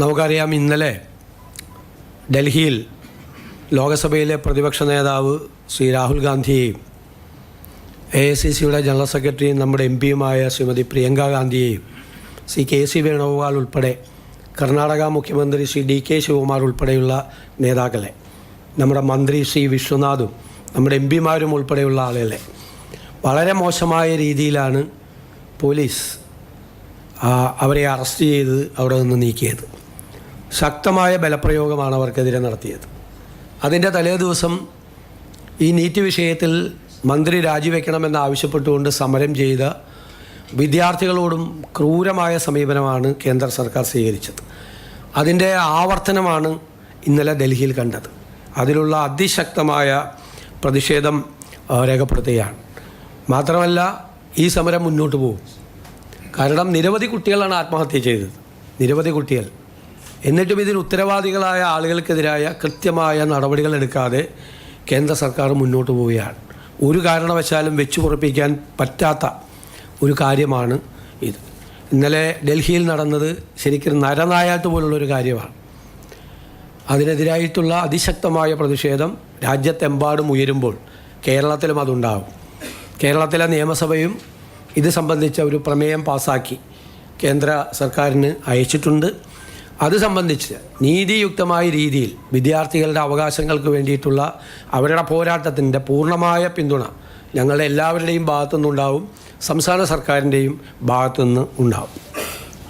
നമുക്കറിയാം, ഇന്നലെ ഡൽഹിയിൽ ലോകസഭയിലെ പ്രതിപക്ഷ നേതാവ് ശ്രീ രാഹുൽ ഗാന്ധിയെയും AICCയുടെ ജനറൽ സെക്രട്ടറിയും നമ്മുടെ MP-യുമായ ശ്രീമതി പ്രിയങ്ക ഗാന്ധിയെയും ശ്രീ KC വേണുഗോപാൽ ഉൾപ്പെടെ കർണാടക മുഖ്യമന്ത്രി ശ്രീ DK ശിവകുമാർ ഉൾപ്പെടെയുള്ള നേതാക്കളെ, നമ്മുടെ മന്ത്രി ശ്രീ വിശ്വനാഥും നമ്മുടെ MP-മാരും ഉൾപ്പെടെയുള്ള ആളുകളെ വളരെ മോശമായ രീതിയിലാണ് പോലീസ് അവരെ അറസ്റ്റ് ചെയ്ത് അവിടെ നിന്ന് നീക്കിയത്. ശക്തമായ ബലപ്രയോഗമാണ് അവർക്കെതിരെ നടത്തിയത്. അതിൻ്റെ തലേ ദിവസം ഈ നീറ്റ് വിഷയത്തിൽ മന്ത്രി രാജിവെക്കണമെന്ന് ആവശ്യപ്പെട്ടുകൊണ്ട് സമരം ചെയ്ത വിദ്യാർത്ഥികളോടും ക്രൂരമായ സമീപനമാണ് കേന്ദ്ര സർക്കാർ സ്വീകരിച്ചത്. അതിൻ്റെ ആവർത്തനമാണ് ഇന്നലെ ഡൽഹിയിൽ കണ്ടത്. അതിലുള്ള അതിശക്തമായ പ്രതിഷേധം രേഖപ്പെടുത്തുകയാണ്. മാത്രമല്ല, ഈ സമരം മുന്നോട്ട് പോകും. കാരണം നിരവധി കുട്ടികളാണ് ആത്മഹത്യ ചെയ്തത്, നിരവധി കുട്ടികൾ. എന്നിട്ടും ഇതിന് ഉത്തരവാദികളായ ആളുകൾക്കെതിരായ കൃത്യമായ നടപടികൾ എടുക്കാതെ കേന്ദ്ര സർക്കാർ മുന്നോട്ട് പോവുകയാണ്. ഒരു കാരണവശാലും വെച്ചു പൊറപ്പിക്കാൻ പറ്റാത്ത ഒരു കാര്യമാണ് ഇത്. ഇന്നലെ ഡൽഹിയിൽ നടന്നത് ശരിക്കും നരനായാട്ട് പോലുള്ളൊരു കാര്യമാണ്. അതിനെതിരായിട്ടുള്ള അതിശക്തമായ പ്രതിഷേധം രാജ്യത്തെമ്പാടും ഉയരുമ്പോൾ കേരളത്തിലും അതുണ്ടാകും. കേരളത്തിലെ നിയമസഭയും ഇത് സംബന്ധിച്ച ഒരു പ്രമേയം പാസാക്കി കേന്ദ്ര സർക്കാരിന് അയച്ചിട്ടുണ്ട്. അത് സംബന്ധിച്ച് നീതിയുക്തമായ രീതിയിൽ വിദ്യാർത്ഥികളുടെ അവകാശങ്ങൾക്ക് വേണ്ടിയിട്ടുള്ള അവരുടെ പോരാട്ടത്തിൻ്റെ പൂർണ്ണമായ പിന്തുണ ഞങ്ങളുടെ എല്ലാവരുടെയും ഭാഗത്തുനിന്നുണ്ടാവും, സംസ്ഥാന സർക്കാരിൻ്റെയും ഭാഗത്തുനിന്ന് ഉണ്ടാവും.